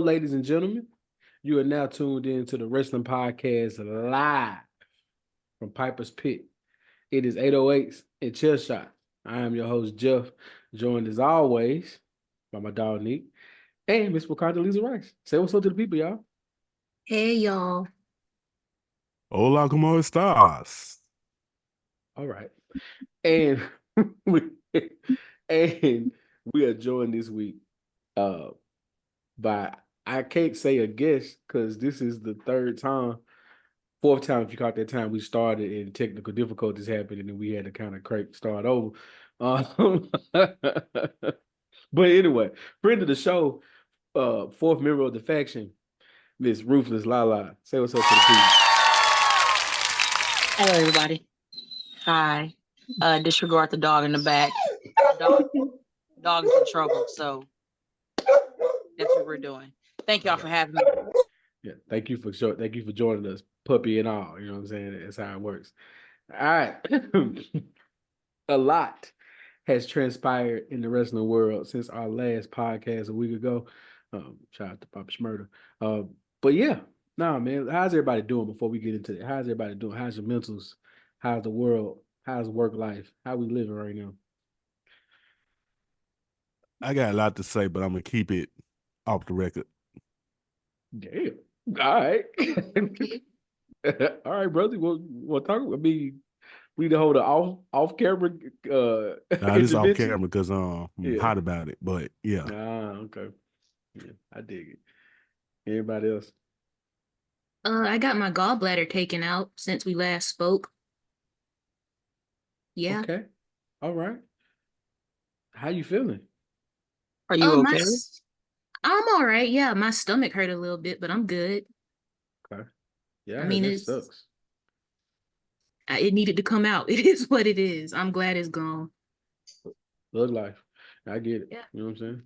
ladies and gentlemen. You are now tuned in to the Wrestling Podcast live from Piper's Pit. It is 808s and Chair Shot. I am your host, Jeff, joined as always by my dog, Nick, and Miss Wakanda Lisa Rice. Say what's up to the people, y'all. Hey, y'all. Hola, ¿cómo estás? All right. And we, and we are joined this week by, I can't say a guest because this is the fourth time if you caught that time we started and technical difficulties happened and then we had to kind of start over. But anyway, friend of the show, fourth member of the faction, Miss Ruthless Lala. Say what's up to the people. Hello, everybody. Hi. Disregard the dog in the back. Dog is in trouble, so that's what we're doing. Thank y'all for having me. Yeah, thank you for joining us, puppy and all. You know what I'm saying? That's how it works. All right. A lot has transpired in the wrestling world since our last podcast a week ago. Shout out to Papa Schmurder. But yeah, man. How's everybody doing before we get into it? How's everybody doing? How's your mentals? How's the world? How's work life? How we living right now? I got a lot to say, but I'm gonna keep it off the record. Damn. All right. All right, brother. We'll talk. I mean, we need to hold an off camera. Nah, this off camera because I'm Yeah. hot about it. But yeah. Okay. Yeah, I dig it. Anybody else? I got my gallbladder taken out since we last spoke. Yeah. Okay. All right. How you feeling? Are you okay? I'm all right. Yeah, my stomach hurt a little bit, but I'm good. Okay. Yeah, I mean, it sucks. It needed to come out. It is what it is. I'm glad it's gone. Love life. I get it. Yeah. You know what I'm saying?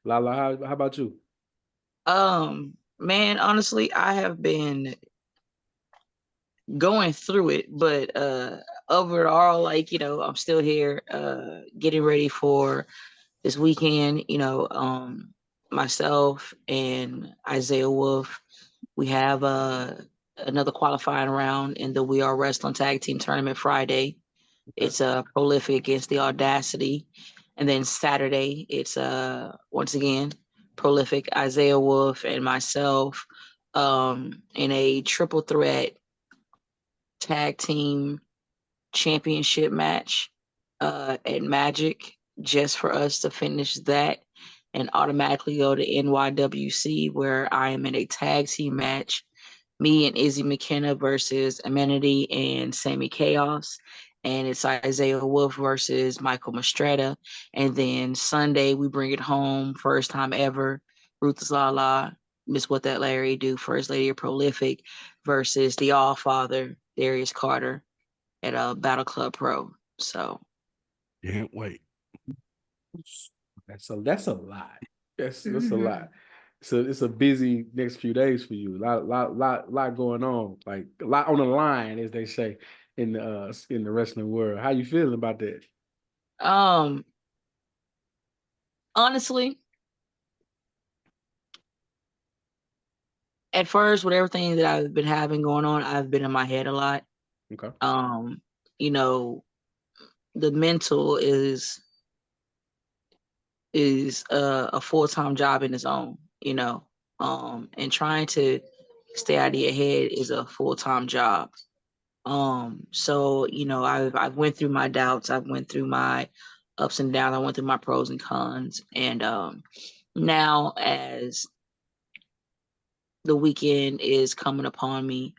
Lala, how about you? Man, honestly, I have been going through it, but overall, like, I'm still here, getting ready for this weekend. Myself and Isaiah Wolf, we have another qualifying round in the We Are Wrestling Tag Team Tournament Friday. It's Prolific against the Audacity. And then Saturday, it's once again Prolific, Isaiah Wolf, and myself in a triple threat tag team championship match at Magic, just for us to finish that and automatically go to NYWC, where I am in a tag team match. Me and Izzy McKenna versus Amenity and Sammy Chaos. And it's Isaiah Wolf versus Michael Mastretta. And then Sunday, we bring it home, first time ever. Ruthless Lala, Miss What That Larry Do, First Lady of Prolific versus the All Father, Darius Carter, at Battle Club Pro. So Can't wait. That's a lot. That's a lot. So it's a busy next few days for you. Lot going on. Like a lot on the line, as they say in the wrestling world. How you feeling about that? honestly, at first, with everything that I've been having going on, I've been in my head a lot. Okay. The mental is a full-time job in its own, and trying to stay out of your head is a full-time job. So, I've went through my doubts, I've went through my ups and downs, I went through my pros and cons, and now as the weekend is coming upon me,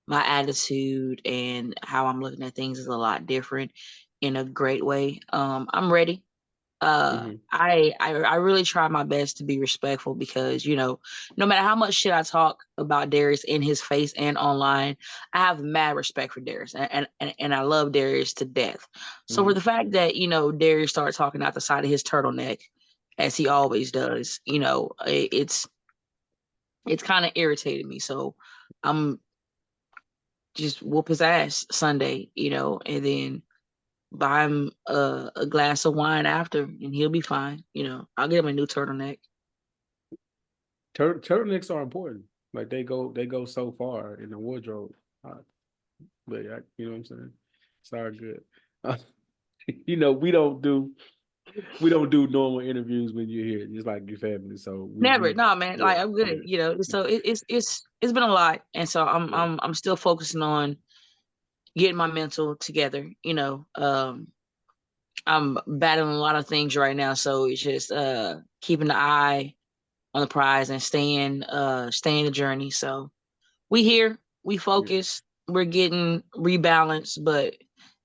my attitude and how I'm looking at things is a lot different in a great way. I'm ready. I really try my best to be respectful because, no matter how much shit I talk about Darius in his face and online, I have mad respect for Darius and I love Darius to death. So for the fact that, Darius started talking out the side of his turtleneck, as he always does, it's kind of irritated me. So I'm just whoop his ass Sunday, and then buy him a glass of wine after, and he'll be fine. I'll get him a new turtleneck. turtlenecks are important. Like they go so far in the wardrobe. But you know what I'm saying? It's all good. You know, we don't do normal interviews when you're here, just like your family. So Never, no, man. Like yeah, I'm good, you know. So it's been a lot, and so I'm still focusing on getting my mental together. You know, I'm battling a lot of things right now, so it's just keeping the eye on the prize and staying the journey. So we here, we focus, we're getting rebalanced, but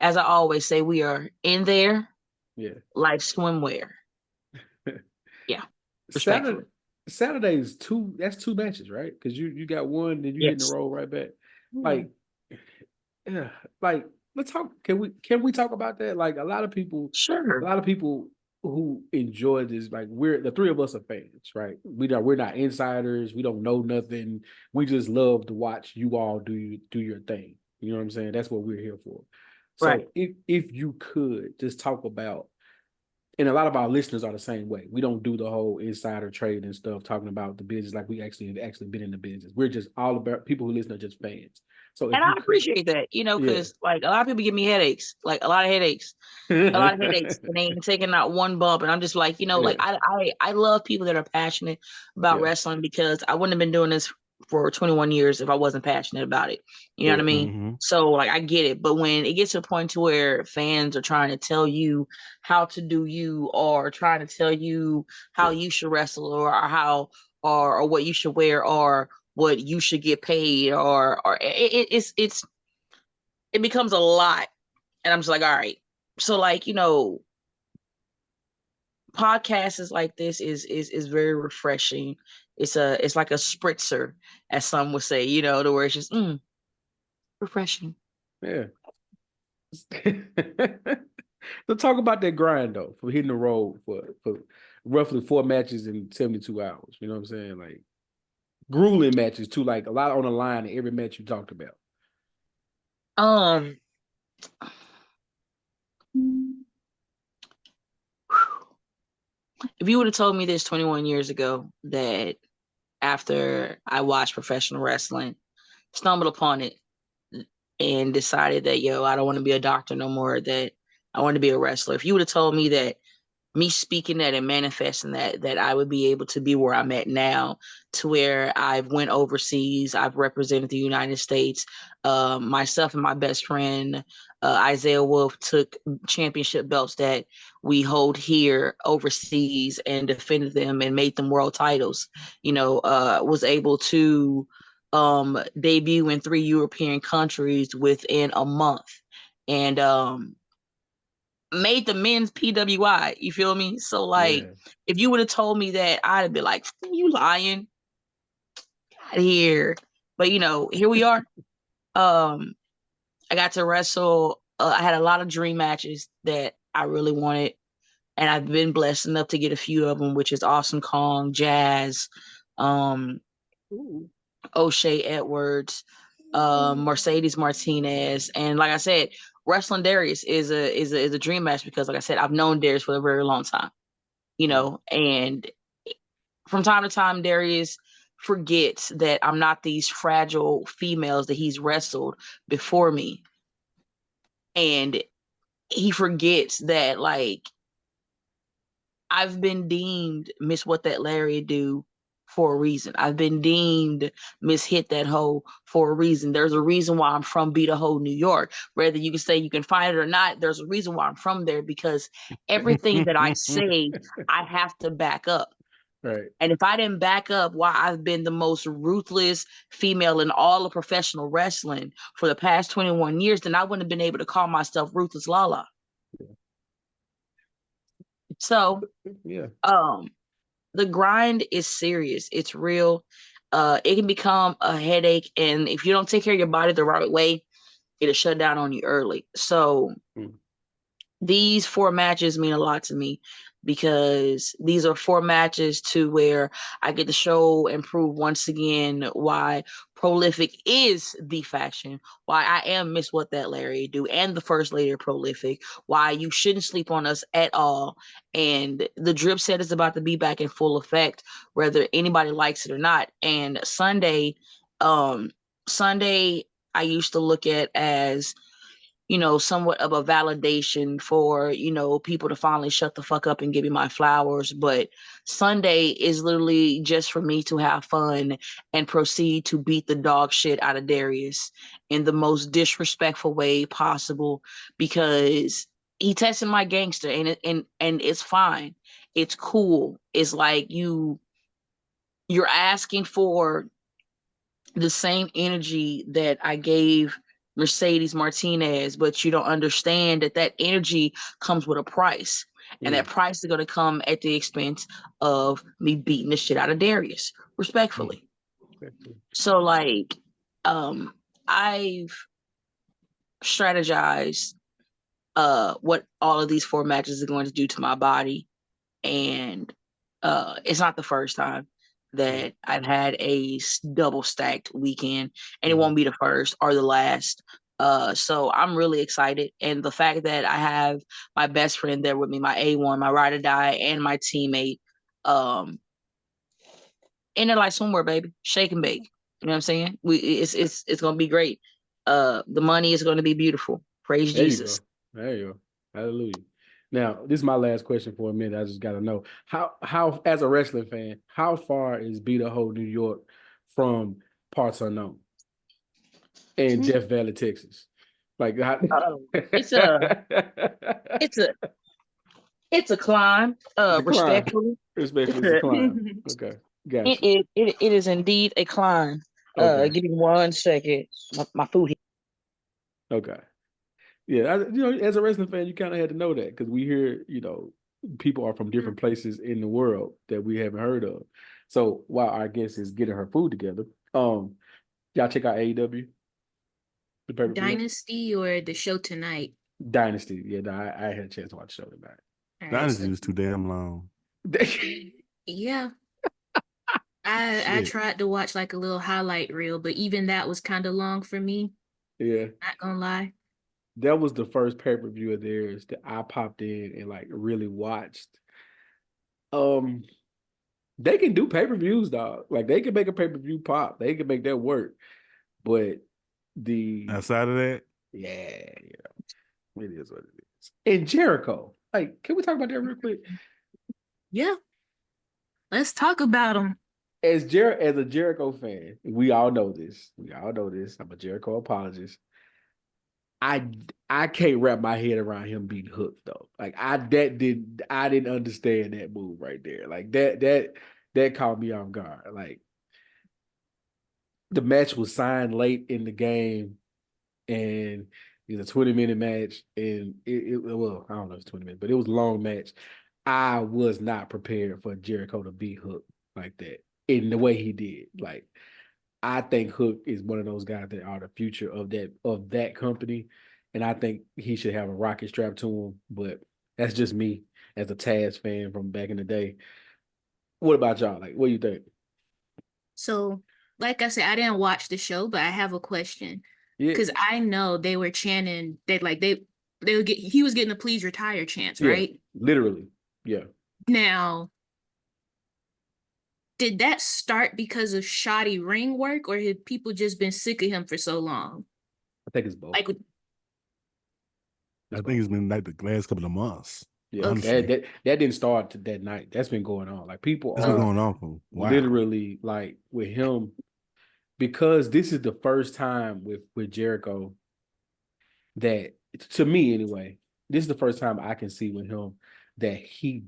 as I always say, we are in there yeah. like swimwear. Yeah, Saturday respectfully. Saturday is two. That's two matches, right? Because you got one, then you hitting the Yes. roll right back. Yeah. Like, yeah, like let's talk. Can we talk about that? Like a Sure. lot of people who enjoy this. Like we're the three of us are fans, right? We're not insiders. We don't know nothing. We just love to watch you all do your thing. You know what I'm saying? That's what we're here for. Right. So if you could just talk about, and a lot of our listeners are the same way. We don't do the whole insider trade and stuff, talking about the business like we actually have actually been in the business. We're just all about people who listen are just fans. So And if I you could, appreciate that, you know, yeah, because like a lot of people give me headaches, like a lot of headaches, and they ain't taking out one bump. And I'm just like, you know, yeah, like I love people that are passionate about yeah, wrestling because I wouldn't have been doing this for 21 years if I wasn't passionate about it. You know what I yeah, mean? Mm-hmm. So like I get it, but when it gets to a point to where fans are trying to tell you how to do you, or trying to tell you how yeah, you should wrestle, or how or what you should wear, or what you should get paid, or it becomes a lot, and I'm just like, all right. So like, you know, podcasts like this is very refreshing. It's like a spritzer, as some would say, you know, to where it's just refreshing. yeah. So talk about that grind though, for hitting the road for roughly 4 matches in 72 hours. You know what I'm saying? Like grueling matches too, like a lot on the line in every match you talked about. Um, if you would have told me this 21 years ago, that after I watched professional wrestling, stumbled upon it and decided that, yo, I don't want to be a doctor no more, that I want to be a wrestler. If you would have told me that me speaking that and manifesting that I would be able to be where I'm at now, to where I've went overseas, I've represented the United States. Myself and my best friend Isaiah Wolf took championship belts that we hold here overseas and defended them and made them world titles. You know, was able to debut in 3 European countries within a month, and made the men's PWI. You feel me? So like, Yeah. if you would have told me that, I'd have been like, "You lying? Get out of here!" But you know, here we are. Um, I got to wrestle. I had a lot of dream matches that I really wanted, and I've been blessed enough to get a few of them, which is Awesome Kong, Jazz, um, Ooh. O'Shea Edwards, Mercedes Martinez, and like I said, wrestling Darius is a dream match because, like I said, I've known Darius for a very long time, you Yeah. know, and from time to time, Darius forgets that I'm not these fragile females that he's wrestled before me, and he forgets that like I've been deemed Miss What That Larry Do for a reason. I've been deemed Miss Hit That Hoe for a reason. There's a reason why I'm from Beat a Hoe, New York. Whether you can say you can find it or not, there's a reason why I'm from there, because everything that I say, I have to back up. Right. And if I didn't back up why I've been the most ruthless female in all of professional wrestling for the past 21 years, then I wouldn't have been able to call myself Ruthless Lala. So, Yeah. um, the grind is serious. It's real. It can become a headache, and if you don't take care of your body the right way, it'll shut down on you early. So Mm. these 4 matches mean a lot to me because these are 4 matches to where I get to show and prove once again why Prolific is the faction, why I am Miss What That Larry Do and the First Lady of Prolific, why you shouldn't sleep on us at all. And the drip set is about to be back in full effect, whether anybody likes it or not. And Sunday, I used to look at as somewhat of a validation for, people to finally shut the fuck up and give me my flowers. But Sunday is literally just for me to have fun and proceed to beat the dog shit out of Darius in the most disrespectful way possible because he tested my gangster and it's fine. It's cool. It's like you're asking for the same energy that I gave Mercedes Martinez, but you don't understand that energy comes with a price. And that price is going to come at the expense of me beating the shit out of Darius, respectfully. So, like, I've strategized what all of these 4 matches are going to do to my body. And it's not the first time that I've had a double stacked weekend, and it won't be the first or the last. So I'm really excited. And the fact that I have my best friend there with me, my A1, my ride or die, and my teammate, in there like somewhere, baby, shake and bake. You know what I'm saying? It's gonna be great. The money is gonna be beautiful. Praise There Jesus. you go. There you go. Hallelujah. Now, this is my last question for a minute. I just got to know how as a wrestling fan, how far is Beta Ho, New York from Parts Unknown and Death Valley, Texas? Like, It's a it's a it's a climb. It's a climb. Respectfully, Respectfully, it's a climb. Okay, gotcha. it is indeed a climb. Okay, Give me 1 second. My food here. okay. Yeah, as a wrestling fan, you kind of had to know that because we hear, people are from different places in the world that we haven't heard of. So while our guest is getting her food together, y'all check out AEW, the pay-per-view? Dynasty or the show tonight? Dynasty. Yeah, no, I had a chance to watch the show tonight. All right, Dynasty was too damn long. yeah. I tried to watch like a little highlight reel, but even that was kind of long for me. Yeah, Not gonna lie. that was the first pay-per-view of theirs that I popped in and like really watched. They can do pay-per-views, dog. Like they can make a pay-per-view pop. They can make that work. But Outside of that, yeah, it is what it is. And Jericho, like, can we talk about that real quick? Yeah. Let's talk about them. As a Jericho fan, we all know this. I'm a Jericho apologist. I can't wrap my head around him being hooked though. Like I didn't understand that move right there. Like that caught me off guard. Like the match was signed late in the game, and it was a 20-minute match, and well, I don't know if it's 20 minutes, but it was a long match. I was not prepared for Jericho to be hooked like that in the way he did. Like I think Hook is one of those guys that are the future of that company, and I think he should have a rocket strapped to him. But that's just me as a Taz fan from back in the day. What about y'all? Like, what do you think? So, like I said, I didn't watch the show, but I have a question. Yeah, Because I know they were chanting that like they would he was getting a please retire chance, yeah, right? literally, yeah. Now, did that start because of shoddy ring work, or had people just been sick of him for so long? I think it's both. Like, I think it's been like the last couple of months. Yeah, honestly. that didn't start that night. That's been going on. Like people It's been are going on for a while. literally like with him because this is the first time with Jericho that, to me anyway, this is the first time I can see with him that he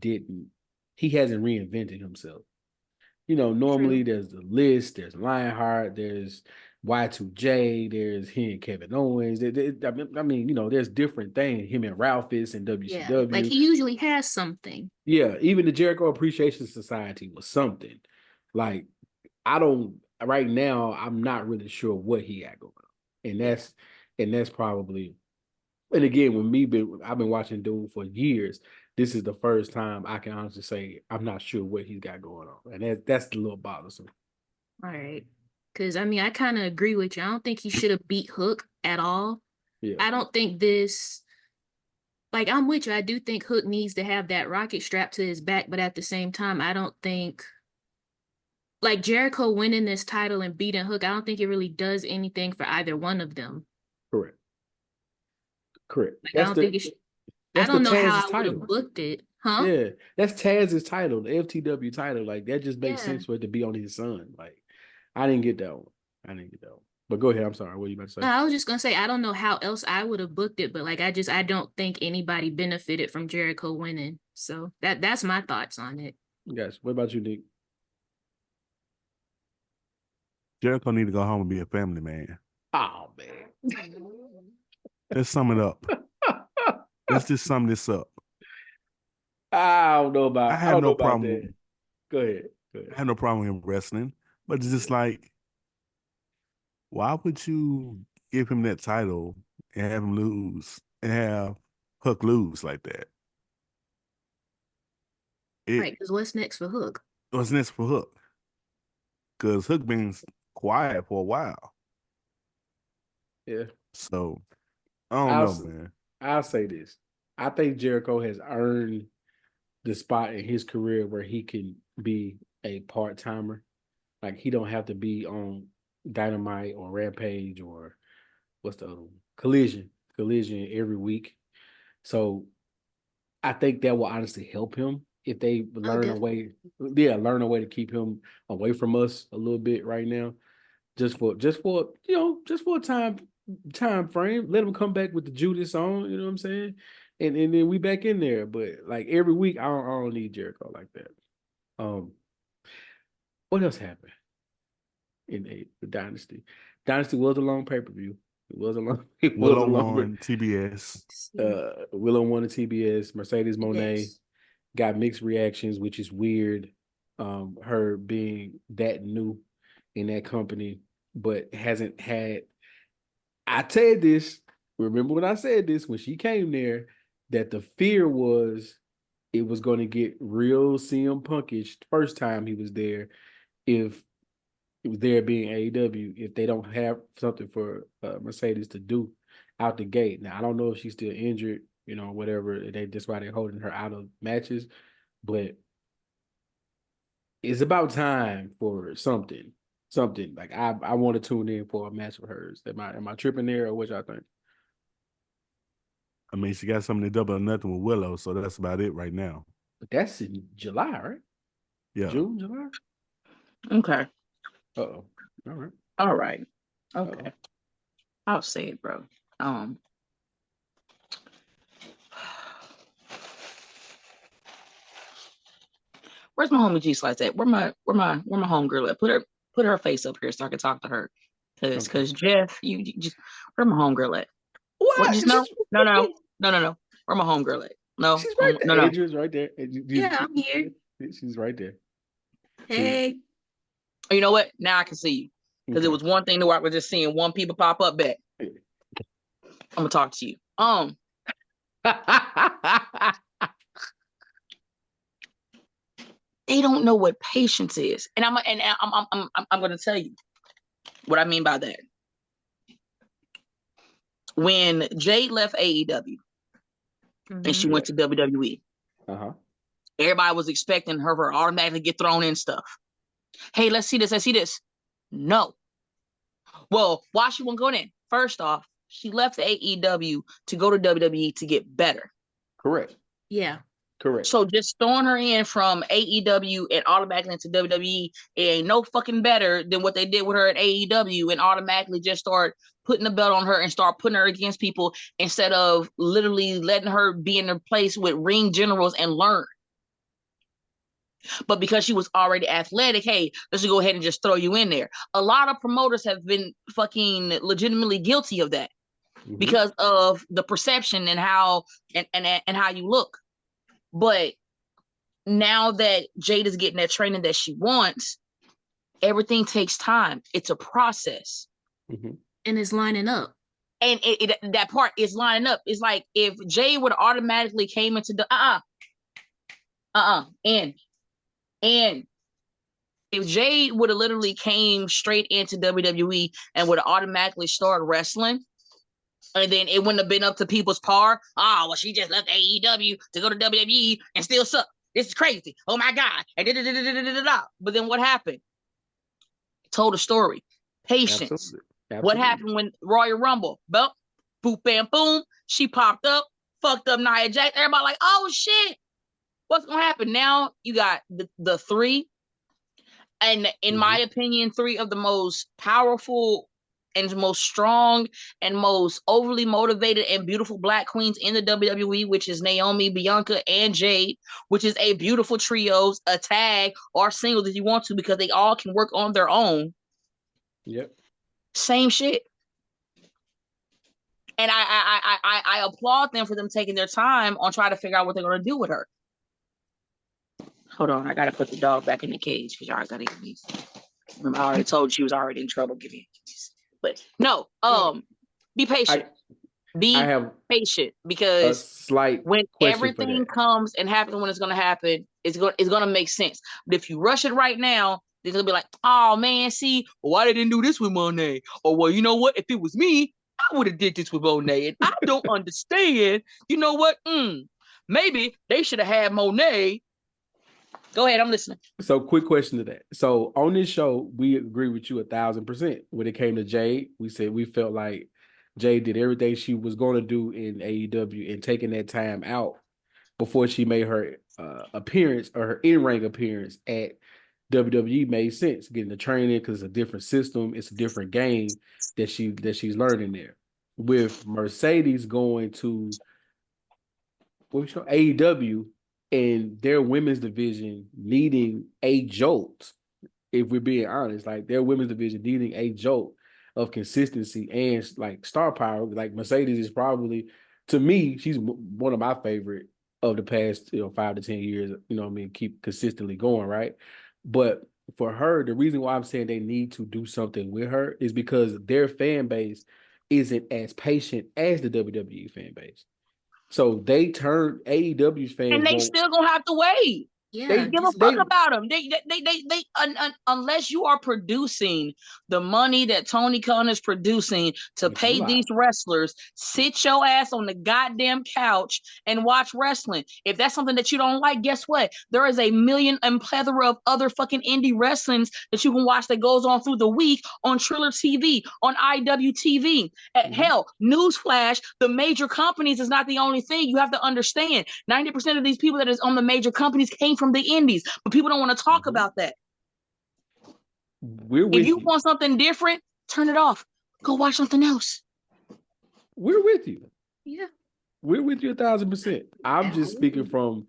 hasn't reinvented himself. Normally there's the list, there's Lionheart, there's Y2J, there's he and Kevin Owens. I mean, there's different things. Him and Ralphus and yeah, like WCW. he usually has something. Yeah, even the Jericho Appreciation Society was something. Like, right now, I'm not really sure what he had going on. And that's probably And again, I've been watching dude for years. This is the first time I can honestly say I'm not sure what he's got going on, and that's a little bothersome. All right. Because, I mean, I kind of agree with you. I don't think he should have beat Hook at all. Yeah, I don't think this, like, I'm with you. I do think Hook needs to have that rocket strapped to his back, but at the same time, I don't think, like, Jericho winning this title and beating Hook, I don't think it really does anything for either one of them. correct. Like, I don't think it should. I That's the don't know Taz's how I would title. have booked it. Huh? Yeah, that's Taz's title, the FTW title. Like that just makes Yeah. sense for it to be on his son. Like I didn't get that one. But go ahead. I'm sorry. What are you about to No, say? I was just gonna say I don't know how else I would have booked it, but like I don't think anybody benefited from Jericho winning. So that's my thoughts on it. Guys, what about you, Nick? Jericho need to go home and be a family man. Oh man. Let's sum it up. Let's just sum this up. I don't know about. I I have don't know no about problem. that. Go ahead. I have no problem with him wrestling, but it's just like, why would you give him that title and have him lose and have Hook lose like that? Right, because what's next for Hook? What's next for Hook? Because Hook been quiet for a while. Yeah. So I don't know, man. I'll say this. I think Jericho has earned the spot in his career where he can be a part-timer. Like he don't have to be on Dynamite or Rampage or what's the other one? Collision every week. So I think that will honestly help him if they learn a way, learn a way to keep him away from us a little bit right now. Just for just for a time frame. Let him come back with the Judas on, you know what I'm saying? And then we back in there. But like every week, I don't need Jericho like that. What else happened in the Dynasty? Dynasty was a long pay-per-view. It was a long Willow won TBS. Willow won the TBS. Mercedes Monet Yes. got mixed reactions, which is weird. Her being that new in that company, but hasn't had. I said this. Remember when I said this when she came there, that the fear was it was going to get real CM Punkish first time he was there. If it was there being AEW, if they don't have something for Mercedes to do out the gate. Now I don't know if she's still injured, whatever. That's why they're holding her out of matches, but it's about time for something. Something like I want to tune in for a match of hers. Am I tripping there or what y'all think? I mean, she got something to double or nothing with Willow, so that's about it right now. But that's in July, right? Yeah. July. Okay. Uh-oh. All right. All right. Okay. Uh-oh. I'll say it, bro. Where's my homie G Slice at? Where my homegirl at? Put her face up here so I can talk to her. Cause Jeff, you just where my homegirl at? What? Just no. Where my homegirl at? No. She's right there. No. Adrian's right there. Yeah, I'm here. She's right there. Hey. You know what? Now I can see you. Because it was one thing to where I was just seeing one people pop up back. I'm gonna talk to you. They don't know what patience is, and I'm gonna tell you what I mean by that. When Jade left AEW and she went to WWE, everybody was expecting her to automatically get thrown in stuff. Hey, let's see this. No. Well, why she won't go in? First off, she left AEW to go to WWE to get better. Correct. Yeah. Correct. So just throwing her in from AEW and automatically into WWE, it ain't no fucking better than what they did with her at AEW and automatically just start putting the belt on her and start putting her against people instead of literally letting her be in her place with ring generals and learn. But because she was already athletic, hey, let's just go ahead and just throw you in there. A lot of promoters have been fucking legitimately guilty of that because of the perception and how and how you look. But now that Jade is getting that training that she wants, everything takes time. It's a process. And it's lining up. And that part is lining up. It's like if Jade would automatically came into the and if Jade would have literally came straight into WWE and would have automatically started wrestling, and then it wouldn't have been up to people's par. Oh, well, she just left AEW to go to WWE and still suck. This is crazy. Oh my God. And but then what happened? Told a story. Patience. Absolutely. What happened when Royal Rumble? Boop, boop, bam, boom. She popped up, fucked up Nia Jax. Everybody like, oh shit. What's gonna happen? Now you got the three, and in my opinion, three of the most powerful and most strong and most overly motivated and beautiful Black queens in the WWE, which is Naomi, Bianca, and Jade, which is a beautiful trios, a tag, or singles if you want to, because they all can work on their own. Yep. Same shit. And I applaud them for them taking their time on trying to figure out what they're gonna do with her. Hold on, I gotta put the dog back in the cage because y'all gotta give me. Remember, I already told you she was already in trouble. Give me, but no, be patient. Be patient, because a slight when question everything comes and happens when it's gonna happen, it's gonna make sense. But if you rush it right now, they're gonna be like, oh man, see, why they didn't do this with Monet? Or well, you know what? If it was me, I would have did this with Monet, and I don't understand. You know what? Maybe they should have had Monet. Go ahead, I'm listening. So, quick question to that. So, on this show, we agree with you 1,000%. When it came to Jade, we said we felt like Jade did everything she was going to do in AEW, and taking that time out before she made her appearance, or her in-ring appearance at WWE, made sense. Getting the training, because it's a different system, it's a different game that she's learning there. With Mercedes going to AEW, and their women's division needing a jolt, if we're being honest, like their women's division needing a jolt of consistency and like star power. Like Mercedes is probably, to me, she's one of my favorite of the past 5 to 10 years. You know what I mean? Keep consistently going, right? But for her, the reason why I'm saying they need to do something with her is because their fan base isn't as patient as the WWE fan base. So they turn AEW's fans, and they still gonna have to wait. Yeah, they give a fuck about them. They unless you are producing the money that Tony Khan is producing to pay these wrestlers, sit your ass on the goddamn couch and watch wrestling. If that's something that you don't like, guess what? There is a million and plethora of other fucking indie wrestlings that you can watch that goes on through the week on Triller TV, on IWTV. Hell, newsflash, the major companies is not the only thing. You have to understand 90% of these people that is on the major companies came from the indies, but people don't want to talk about that. If you want something different, turn it off. Go watch something else. We're with you. Yeah. We're with you 1,000%. I'm just speaking from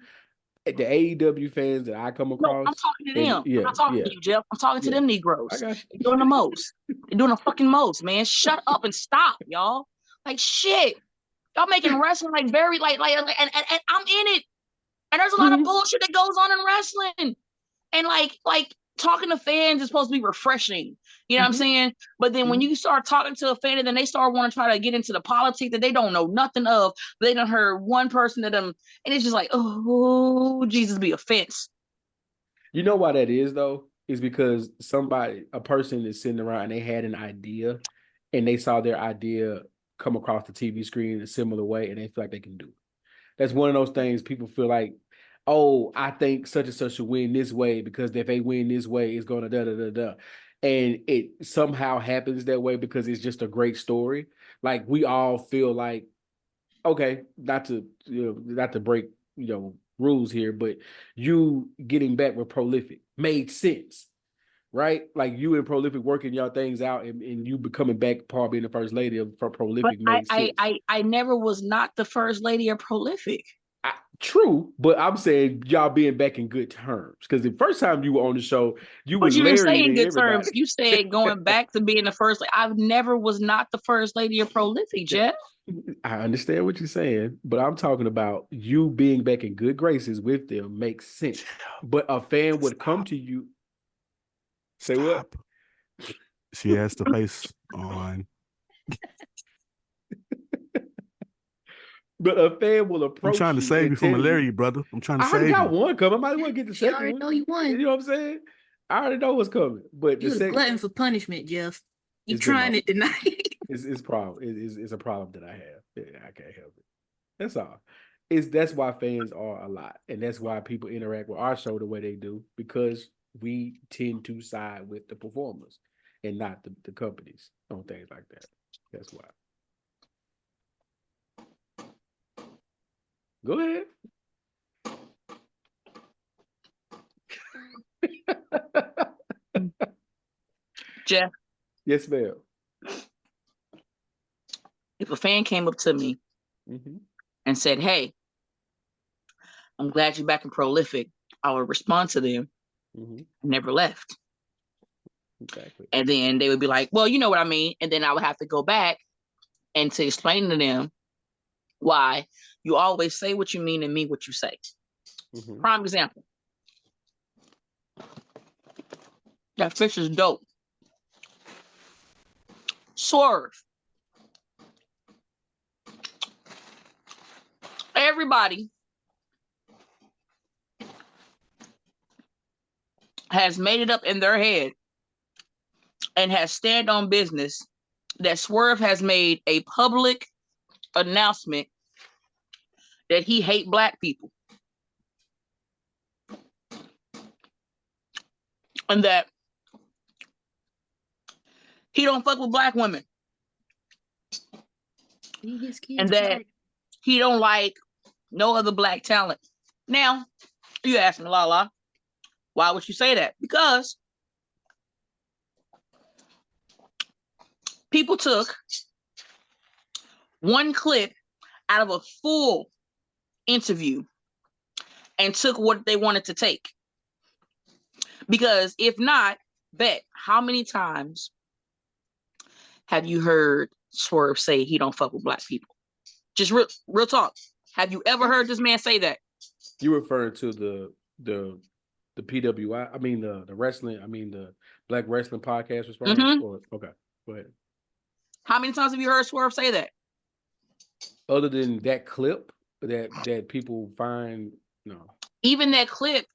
the AEW fans that I come across. No, I'm talking to them. I'm not talking to you, Jeff. I'm talking to them Negroes. I got you. They're doing the most. They're doing the fucking most, man. Shut up and stop, y'all. Like shit. Y'all making wrestling like very and I'm in it. And there's a lot of bullshit that goes on in wrestling. And like talking to fans is supposed to be refreshing. You know what I'm saying? But then when you start talking to a fan and then they start wanting to try to get into the politics that they don't know nothing of, but they done heard one person to them, and it's just like, oh, Jesus be offense. You know why that is, though? Is because a person is sitting around and they had an idea and they saw their idea come across the TV screen in a similar way and they feel like they can do it. That's one of those things people feel like, oh, I think such and such should win this way because if they win this way, it's going to da-da-da-da. And it somehow happens that way because it's just a great story. Like we all feel like, okay, not to break, rules here, but you getting back with Prolific made sense, right? Like you and Prolific working y'all things out and you becoming back part being the first lady of Prolific made sense. I never was not the first lady of Prolific. True, but I'm saying y'all being back in good terms because the first time you were on the show, you was didn't say in good everybody. terms. You said going back to being the first. I never was not the first lady of Prolific, Jeff. I understand what you're saying, but I'm talking about you being back in good graces with them makes sense. But a fan would come to you. Say what? She has to face on. But a fan will I'm approach trying to you save and you from tell you, malaria, brother. I'm trying to I already save got you. one coming. I might as well get the You second already one. know you You won. know what I'm saying? I already know what's coming. But the You a second, glutton for punishment, Jeff. You it's been my, trying to deny it. it's problem. It's a problem that I have. I can't help it. That's all. That's why fans are a lot, and that's why people interact with our show the way they do, because we tend to side with the performers and not the companies on things like that. That's why. Go ahead. Jeff, Yes, ma'am. if a fan came up to me Mm-hmm. and said, "Hey, I'm glad you're back in Prolific," I would respond to them, Mm-hmm. "Never left." Exactly. And then they would be like, "Well, you know what I mean." And then I would have to go back and to explain to them why you always say what you mean and mean what you say. Mm-hmm. Prime example. That fish is dope. Swerve. Everybody has made it up in their head and has stand on business that Swerve has made a public announcement that he hate black people. And that he don't fuck with black women. His kids And that black. he don't like no other black talent. Now, you ask me, Lala, why would you say that? Because people took one clip out of a full interview and took what they wanted to take. Because if not, bet how many times have you heard Swerve say he don't fuck with black people? Just real talk. Have you ever heard this man say that? You referring to the PWI? I mean the wrestling. I mean the Black Wrestling Podcast response. Mm-hmm. Or okay, go ahead. How many times have you heard Swerve say that? Other than that clip that people find, no. Even that clip,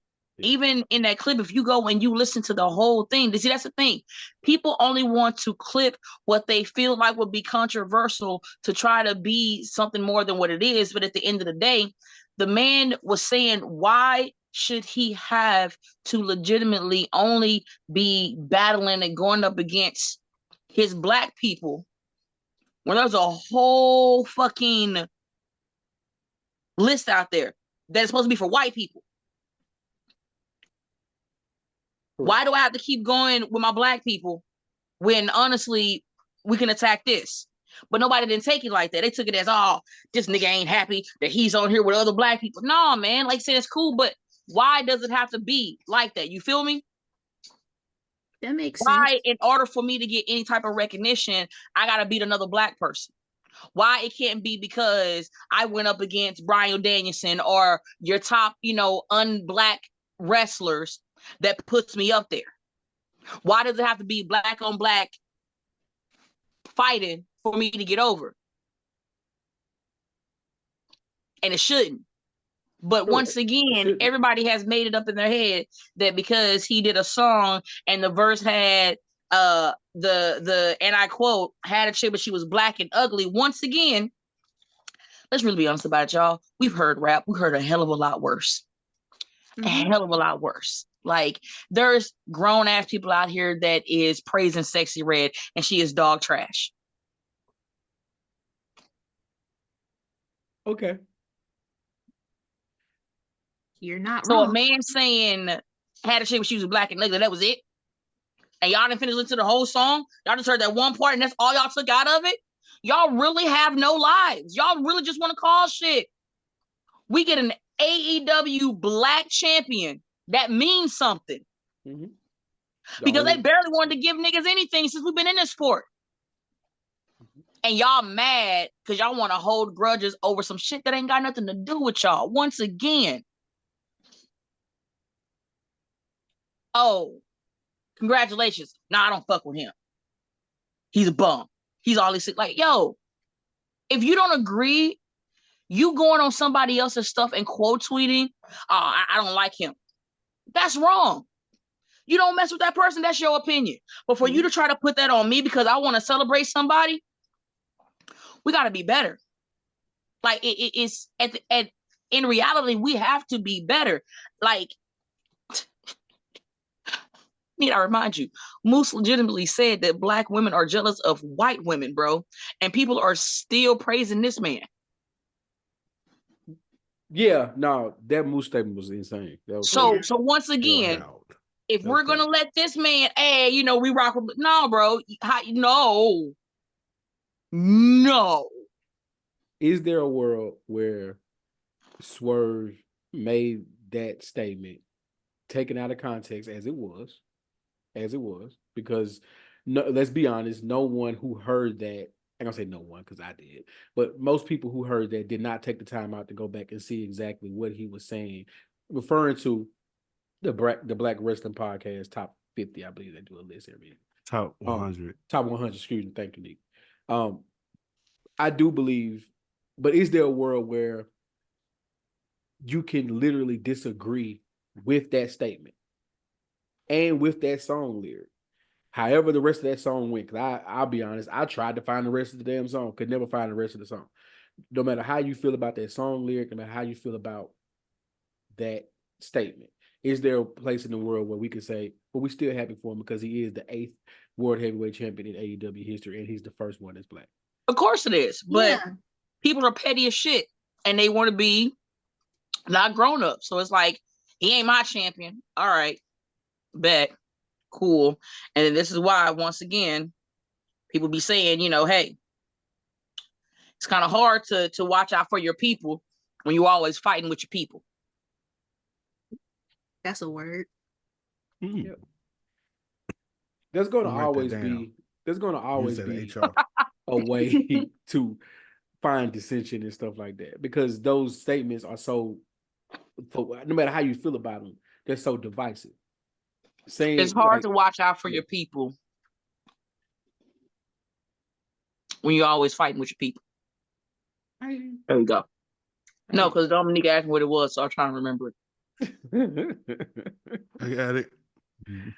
even in that clip, if you go and you listen to the whole thing, see, that's the thing. People only want to clip what they feel like would be controversial to try to be something more than what it is. But at the end of the day, the man was saying, why should he have to legitimately only be battling and going up against his black people when there's a whole fucking list out there that is supposed to be for white people? Why do I have to keep going with my black people when honestly we can attack this? But nobody didn't take it like that. They took it as, oh, this nigga ain't happy that he's on here with other black people. No, man, like I said, it's cool, but why does it have to be like that? You feel me? That makes Why, sense. in order for me to get any type of recognition, I gotta beat another black person? Why it can't be because I went up against Bryan Danielson or your top, un-black wrestlers that puts me up there? Why does it have to be black on black fighting for me to get over? And it shouldn't. But once again, everybody has made it up in their head that because he did a song and the verse had the and I quote, had a chick but she was black and ugly. Once again, let's really be honest about it, y'all. We've heard rap. We heard a hell of a lot worse. A hell of a lot worse. Like, there's grown ass people out here that is praising Sexy Red and she is dog trash. Okay. You're not So wrong. a man saying had a chick when she was black and ugly, that was it? And y'all didn't finish listening to the whole song? Y'all just heard that one part and that's all y'all took out of it? Y'all really have no lives. Y'all really just want to call shit. We get an AEW black champion. That means something. Mm-hmm. Because they barely wanted to give niggas anything since we've been in this sport. And y'all mad because y'all want to hold grudges over some shit that ain't got nothing to do with y'all. Once again. Oh, congratulations. Nah, I don't fuck with him. He's a bum. He's all this shit. Like, yo, if you don't agree You going on somebody else's stuff and quote tweeting, I don't like him. That's wrong. You don't mess with that person. That's your opinion. But for you to try to put that on me because I want to celebrate somebody, we got to be better. Like it's in reality, we have to be better. Like, need I remind you, Moose legitimately said that Black women are jealous of white women, bro. And people are still praising this man. Yeah, no, that Moose statement was insane. That was So crazy. once again, if we're gonna let this man, we rock with, no, bro, no. Is there a world where Swerve made that statement, taken out of context as it was, because no, let's be honest, no one who heard that, I'm gonna say no one because I did, but most people who heard that did not take the time out to go back and see exactly what he was saying, referring to the Black Wrestling Podcast top 50. I believe they do a list every top 100. Top 100. Excuse me. Thank you, Nick. I do believe, but is there a world where you can literally disagree with that statement and with that song lyric? However, the rest of that song went, because I'll be honest, I tried to find the rest of the damn song, could never find the rest of the song. No matter how you feel about that song lyric, no matter how you feel about that statement, is there a place in the world where we can say, well, we're still happy for him because he is the 8th World Heavyweight Champion in AEW history, and he's the first one that's Black? Of course it is, but people are petty as shit, and they want to be not grown up. So it's like, he ain't my champion. All right, bet, cool. And then this is why, once again, people be saying, hey, it's kind of hard to watch out for your people when you're always fighting with your people. That's a word. Yep. There's going to always be a way to find dissension and stuff like that, because those statements are so, no matter how you feel about them, they're so divisive. It's hard to watch out for your people when you're always fighting with your people. There we go. No, because Dominique asked me what it was, so I'm trying to remember it. I got it.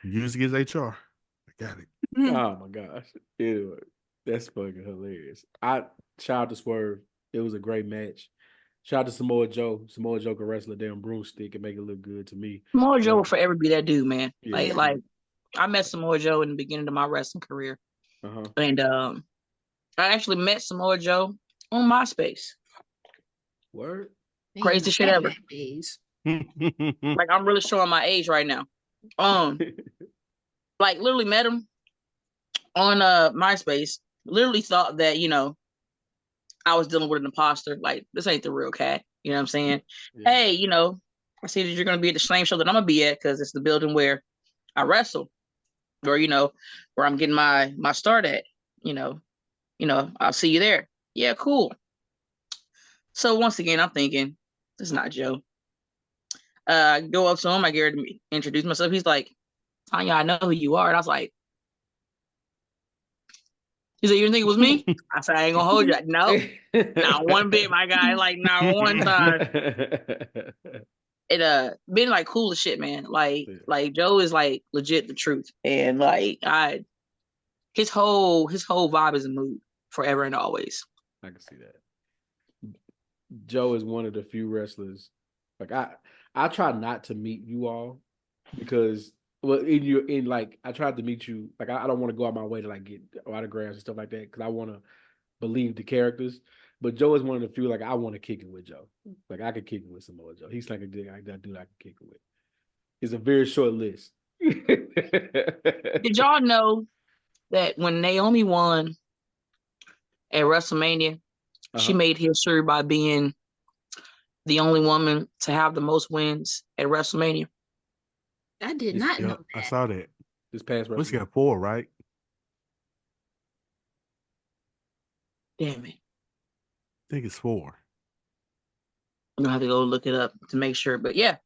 Use against HR. I got it. Oh my gosh. Anyway, that's fucking hilarious. Shout out to Swerve. It was a great match. Shout out to Samoa Joe. Samoa Joe can wrestle a damn broomstick and make it look good to me. Samoa Joe will forever be that dude, man. Yeah. Like I met Samoa Joe in the beginning of my wrestling career. And I actually met Samoa Joe on MySpace. Word? Crazy shit ever. Like, I'm really showing my age right now. Like, literally met him on MySpace. Literally thought that, I was dealing with an imposter. Like, this ain't the real cat. You know what I'm saying? Yeah. Hey, I see that you're going to be at the same show that I'm going to be at, because it's the building where I wrestle, or, where I'm getting my start at. I'll see you there. Yeah, cool. So once again, I'm thinking, this is not Joe. Go up to him, I get ready to introduce myself. He's like, Tanya, I know who you are. And I was like, he said, you didn't think it was me? I said, I ain't gonna hold you. No, not one bit, my guy. Like, not one time. It been like cool as shit, man. Like Joe is like legit the truth. And like his whole vibe is a mood forever and always. I can see that. Joe is one of the few wrestlers. Like I try not to meet you all because, well, I tried to meet you. Like I don't want to go out my way to like get autographs and stuff like that, because I want to believe the characters. But Joe is one of the few, like, I want to kick it with Joe. Like, I could kick it with Samoa Joe. He's like a dude I can kick it with. It's a very short list. Did y'all know that when Naomi won at WrestleMania, she made history by being the only woman to have the most wins at WrestleMania? I did not know that. I saw that. This past WrestleMania. She got 4, right? Damn it. I think it's 4. I'm gonna have to go look it up to make sure. But yeah.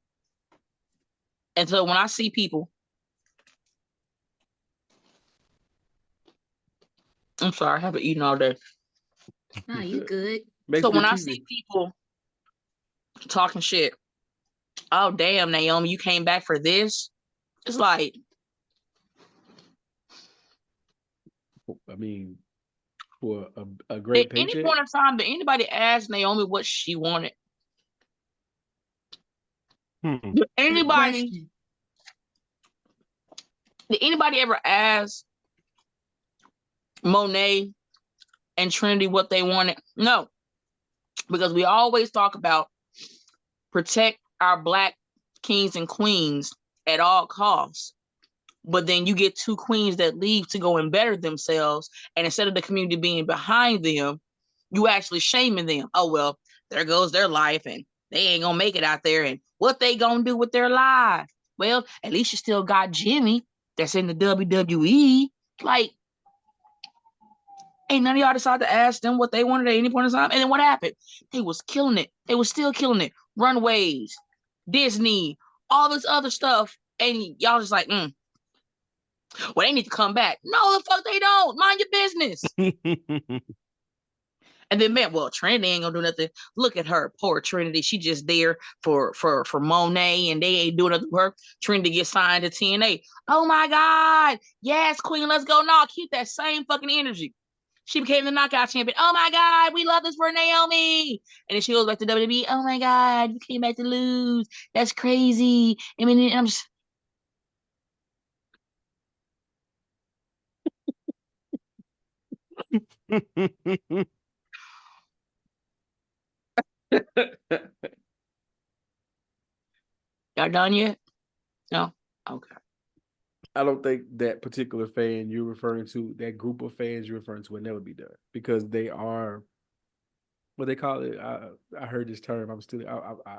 And so when I see people, I'm sorry, I haven't eaten all day. Nah, you good. Makes So when good I TV. see people talking shit, oh damn, Naomi, you came back for this. It's like, I mean, for a at great any paycheck. point in time, did anybody ask Naomi what she wanted? Hmm. Did Good anybody question. did anybody ever ask Monet and Trinity what they wanted? No, because we always talk about protect our Black kings and queens at all costs. But then you get two queens that leave to go and better themselves, and instead of the community being behind them, you actually shaming them. Oh well, there goes their life, and they ain't gonna make it out there. And what they gonna do with their life? Well, at least you still got Jimmy that's in the WWE. Like, ain't none of y'all decide to ask them what they wanted at any point in time. And then what happened? They was killing it. They was still killing it. Runways, Disney, all this other stuff, and y'all just like, well, they need to come back. No, the fuck they don't. Mind your business. And then, man, well, Trinity ain't gonna do nothing. Look at her, poor Trinity. She just there for Monet, and they ain't doing nothing for her. Trinity gets signed to TNA. Oh my God, yes, Queen, let's go. No, keep that same fucking energy. She became the knockout champion. Oh my God, we love this for Naomi. And then she goes back to WWE. Oh my God, you came back to lose. That's crazy. I mean, I'm just. Y'all done yet? No? Okay. I don't think that particular fan you're referring to, that group of fans you're referring to, will never be done because they are what they call it. I heard this term. I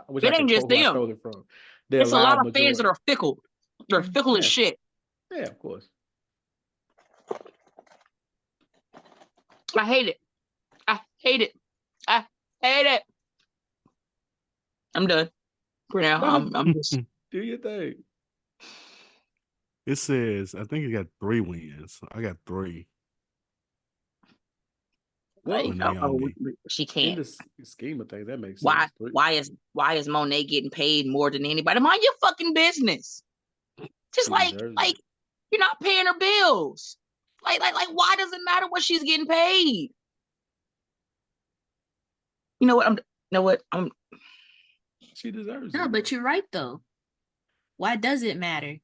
wish I It ain't could just quote who I them. stole it from. They're It's a lot loud of fans that majority. are fickle. They're fickle as Yeah, shit. yeah, of course. I hate it. I hate it. I hate it. I'm done for now. I'm just. Do your thing. It says, I think it got 3 wins. I got 3 Well, for Like, Naomi. she in can't. the scheme of things, that makes Why? sense. Three. Why is Monet getting paid more than anybody? Mind your fucking business. Just She deserves like it. you're not paying her bills. Like why does it matter what she's getting paid? You know what? I'm. She deserves No, it. but you're right though. Why does it matter?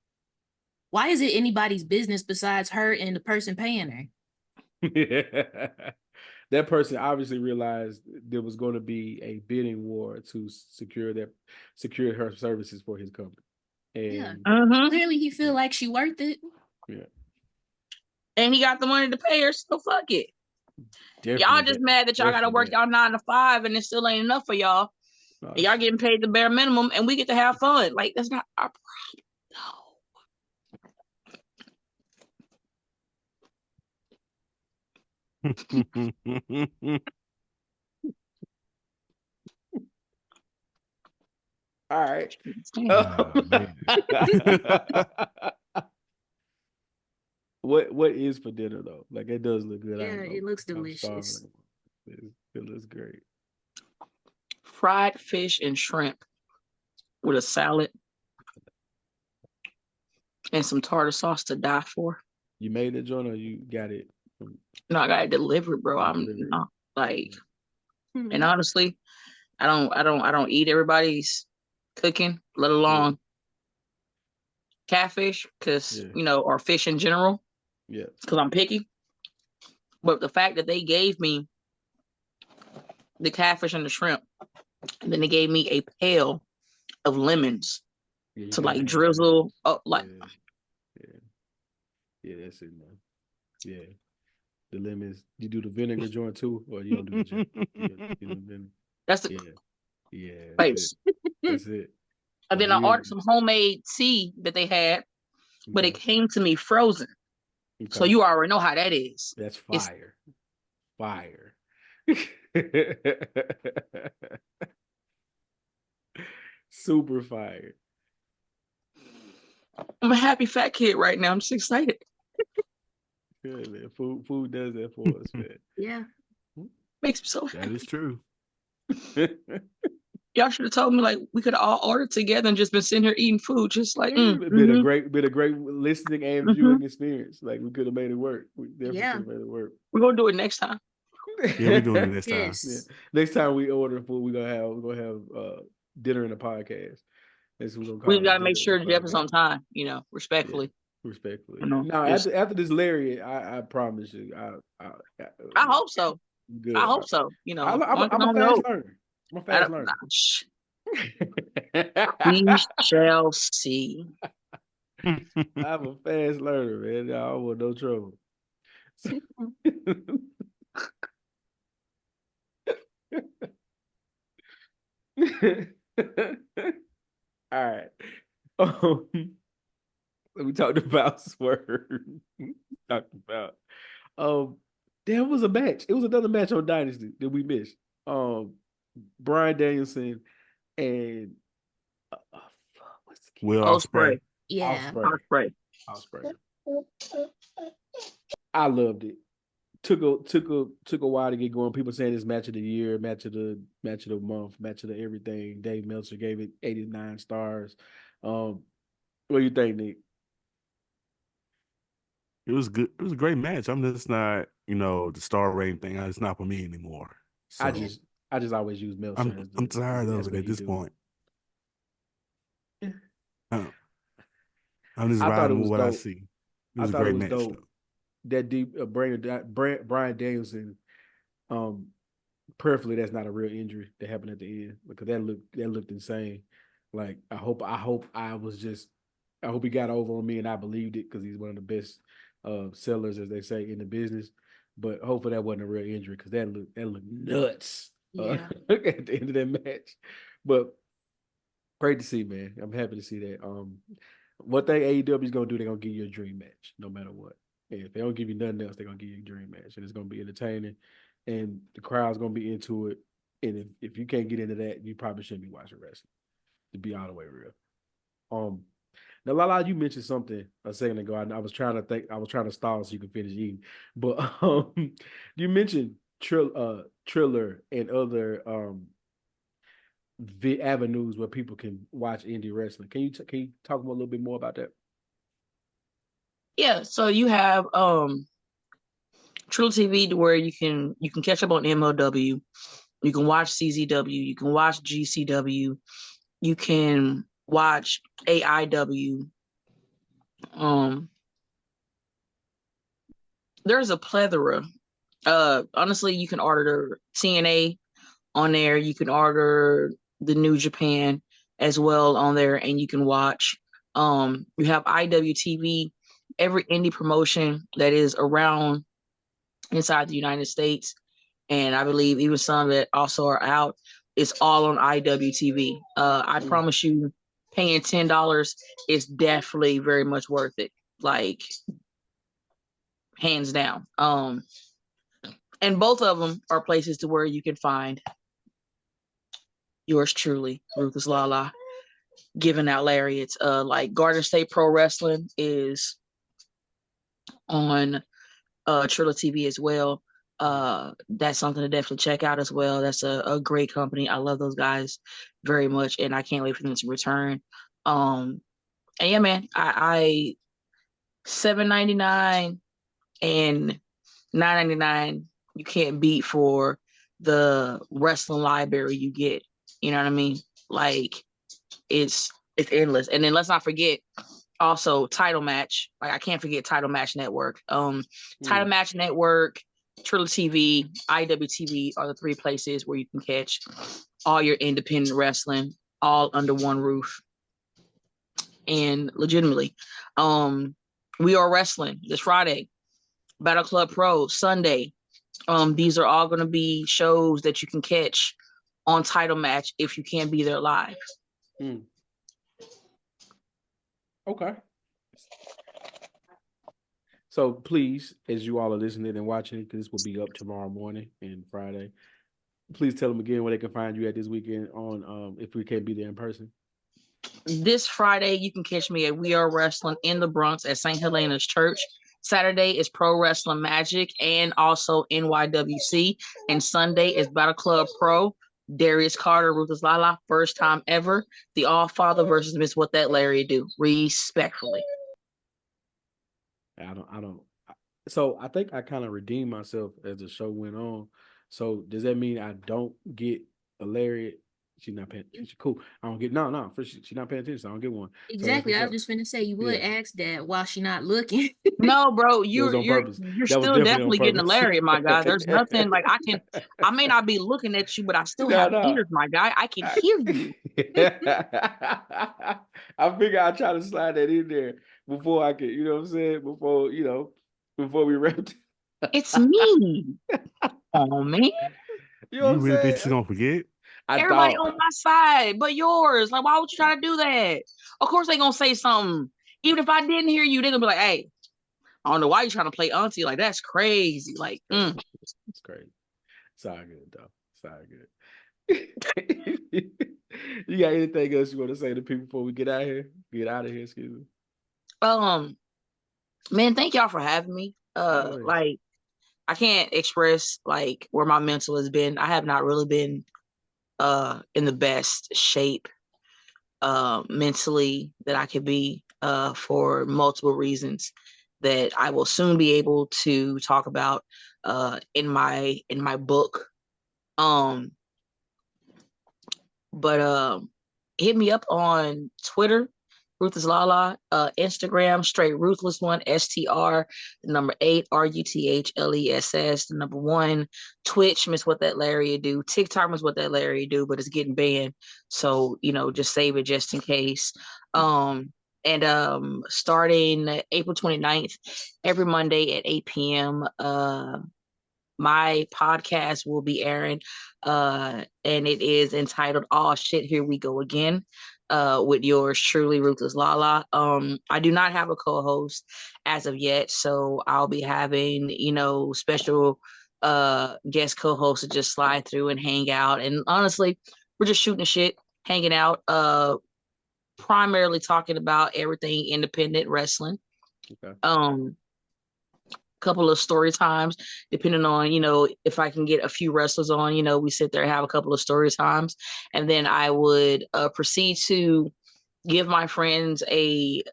Why is it anybody's business besides her and the person paying her? That person obviously realized there was going to be a bidding war to secure her services for his company. Yeah. And Clearly he feel like she worth it. yeah, And he got the money to pay her, so fuck it. Y'all just mad that y'all gotta work y'all 9 to 5 and it still ain't enough for y'all. Oh, Y'all getting paid the bare minimum and we get to have fun. Like, that's not our all right. Oh, man. What is for dinner though? Like it does look good. Yeah, it looks delicious. Starving. It looks great. fried fish and shrimp with a salad and some tartar sauce to die for. You made it, John, or you got it from No, I got it delivered, bro. I'm delivery? not, like, Mhm. and honestly, I don't eat everybody's cooking, let alone catfish, because Yeah. or fish in general, Yeah. because I'm picky. But the fact that they gave me the catfish and the shrimp, and then they gave me a pail of lemons Yeah, you to gotta like have drizzle lemons. up, like Yeah. Yeah, that's it, man. Yeah. The lemons. You do the vinegar joint too, or you don't do the joint? You do the vinegar. that's the Yeah. Yeah, that's it. place. That's it. And then I ordered some homemade tea that they had, but it Okay. came to me frozen. So Okay. you already know how that is. That's It's fire. Fire. Super fire. I'm a happy fat kid right now. I'm just excited. Yeah, man. Food does that for us, man. Yeah. Makes me so happy. That is true. Y'all should have told me like we could all order together and just been sitting here eating food, just like Been a great listening and viewing experience. Like we could have made it work. We definitely Yeah. could have made it work. We're gonna do it next time. Yeah, we're doing it next time. Yes. Yeah. Next time we order food, we're gonna have dinner and a podcast. That's what we're gonna call We it. gotta make Dinner sure and a Jeff is on podcast. time, respectfully. Yeah, respectfully. You know, No, just- after this Lariat, I promise you, I hope so. good. I hope so. I'm one can a only fast hope. learner. I'm a I fast don't- learner. Shh. We shall see. I'm a fast learner, man. I don't want no trouble. All right. We talked about Swerve. Talked about there was a match. It was another match on Dynasty that we missed. Bryan Danielson and what's the kid? Will Ospreay. Ospreay. Yeah. Ospreay. I loved it. Took a while to get going. People saying it's match of the year, match of the month, match of the everything. Dave Meltzer gave it 89 stars. What do you think, Nick? It was good. It was a great match. I'm just not, the star rating thing. It's not for me anymore. So I just always use Meltzer. I'm tired of it at this point. I'm just riding with what I see. It was a great match, though. That deep Bryan Danielson, prayerfully that's not a real injury that happened at the end, because that looked insane. Like I hope he got over on me and I believed it, because he's one of the best sellers, as they say, in the business. But hopefully that wasn't a real injury, because that looked nuts. Yeah. At the end of that match. But great to see, man. I'm happy to see that. What thing AEW is gonna do, they're gonna give you a dream match, no matter what. And if they don't give you nothing else, they're gonna give you a dream match, and it's gonna be entertaining, and the crowd's gonna be into it. And if you can't get into that, you probably shouldn't be watching wrestling, to be all the way real. Now, Lala, you mentioned something a second ago. I was trying to stall so you can finish eating, but you mentioned Triller and other the avenues where people can watch indie wrestling. Can you talk a little bit more about that? Yeah, so you have True TV, where you can catch up on MLW, you can watch CZW, you can watch GCW, you can watch AIW. There's a plethora. Honestly, you can order TNA on there, you can order the New Japan as well on there, and you can watch. You have IWTV, every indie promotion that is around inside the United States, and I believe even some that also are out. It's all on IWTV. I promise you, paying $10 is definitely very much worth it. Like, hands down. And both of them are places to where you can find yours truly, Ruthless Lala, giving out lariats. Like Garden State Pro Wrestling is on Trilla TV as well. That's something to definitely check out as well. That's a great company. I love those guys very much, and I can't wait for them to return. And yeah, man, I $7.99 and $9.99 you can't beat for the wrestling library you get. You know what I mean? Like, it's endless. And then let's not forget also Title Match. Like, I can't forget Title Match Network. Title Match Network, Triller TV, IWTV are the three places where you can catch all your independent wrestling all under one roof. And legitimately, We Are Wrestling this Friday, Battle Club Pro Sunday. These are all going to be shows that you can catch on Title Match if you can't be there live. Okay. So please, as you all are listening and watching it, because this will be up tomorrow morning and Friday, please tell them again where they can find you at this weekend on if we can't be there in person. This Friday, you can catch me at We Are Wrestling in the Bronx at St. Helena's Church. Saturday is Pro Wrestling Magic and also NYWC. And Sunday is Battle Club Pro Darius Carter, Ruthless Lala, first time ever. The All Father versus Miss What That Lariat Do. Respectfully. I don't. So I think I kind of redeemed myself as the show went on. So does that mean I don't get a lariat? She's not paying. She's cool. I don't get no. For she's not paying attention. So I don't get one. So that's Exactly. what's I was up. just finna say you would Yeah, ask that while she not looking. No, bro, it was on purpose. you're That was still definitely on definitely getting a purpose. lariat, my guy. There's nothing like I may not be looking at you, but I still No, have no. ears, my guy. I can hear you. I figure I'll try to slide that in there before I can, you know what I'm saying? Before, before we wrapped. It's me. Oh man. You know what You I'm really think saying? she's gonna forget? I Everybody thought. on my side, but yours. Like, why would you try to do that? Of course they gonna say something. Even if I didn't hear you, they're gonna be like, hey, I don't know why you trying to play auntie. Like, that's crazy. Like, It's crazy. It's all good, though. It's all good. You got anything else you want to say to people before we get out here? Get out of here, excuse me. Man, thank y'all for having me. Always. Like, I can't express like where my mental has been. I have not really been in the best shape mentally that I could be for multiple reasons that I will soon be able to talk about in my book. Um, but hit me up on Twitter, Ruthless Lala, Instagram, straight Ruthless One, STR, the number 8, RUTHLESS, the number 1, Twitch, Miss What That Larry Do, TikTok, Miss What That Larry Do, but it's getting banned. So, just save it just in case. And starting April 29th, every Monday at 8 p.m., my podcast will be airing, and it is entitled "Oh Shit, Here We Go Again," with yours truly, Ruthless Lala. I do not have a co-host as of yet, so I'll be having special guest co-hosts to just slide through and hang out. And honestly, we're just shooting the shit, hanging out, primarily talking about everything independent wrestling. Okay. Couple of story times, depending on, if I can get a few wrestlers on, we sit there and have a couple of story times. And then I would proceed to give my friends a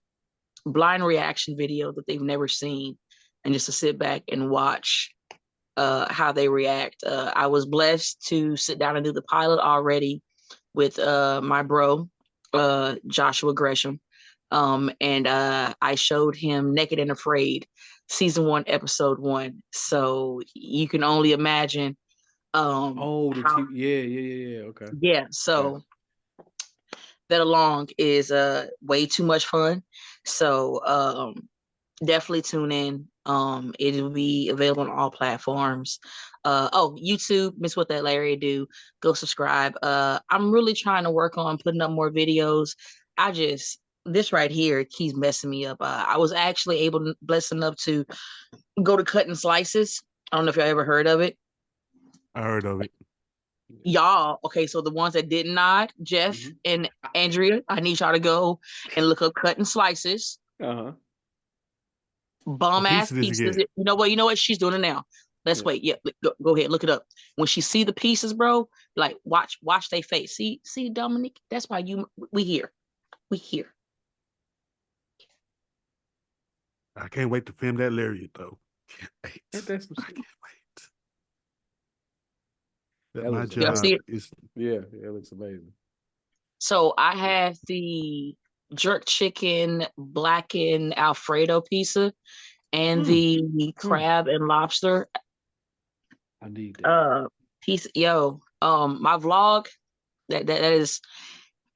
blind reaction video that they've never seen, and just to sit back and watch how they react. I was blessed to sit down and do the pilot already with my bro, Joshua Gresham. And I showed him Naked and Afraid, season 1, episode 1. So you can only imagine Oh, the how, TV. Yeah. Okay. yeah. So that along is way too much fun. So definitely tune in. It will be available on all platforms. YouTube, Miss What That Larry Do. Go subscribe. I'm really trying to work on putting up more videos. This right here keeps messing me up. I was actually blessed enough to go to Cut and Slices. I don't know if y'all ever heard of it. I heard of it. Y'all, okay, so the ones that did not, Jeff and Andrea, I need y'all to go and look up Cut and Slices. Uh-huh. Bum ass pieces. You know what? She's doing it now. Let's wait. Yeah, go ahead, look it up. When she see the pieces, bro, like watch their face. See, Dominic. That's why we here. I can't wait to film that Lariat though. Ain't that some I shit? can't wait. That That my looks job see it? is Yeah, it looks amazing. So I have the jerk chicken blackened Alfredo pizza and the crab and lobster I need that. piece. Yo, my vlog that is,